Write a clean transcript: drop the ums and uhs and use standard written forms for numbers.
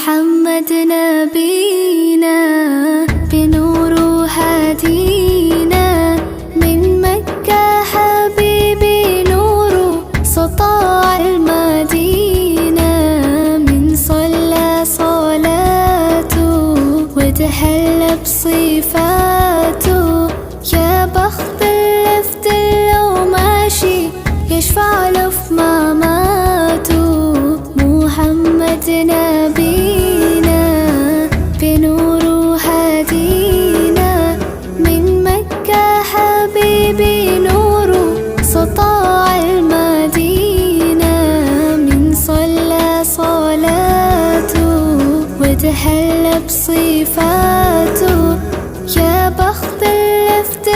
محمد نبينا بنور هدينا من مكة حبيبي نور سطاع المدينة من صلى صلاته وتحلى بصفاته يا بخت اللفت لو ماشي يشفع له في مماته محمد نبينا بنور هدينا من مكة حبيبي نور سطاع المدينة من صلى صلاته وتحلى بصفاته يا بخت اللفت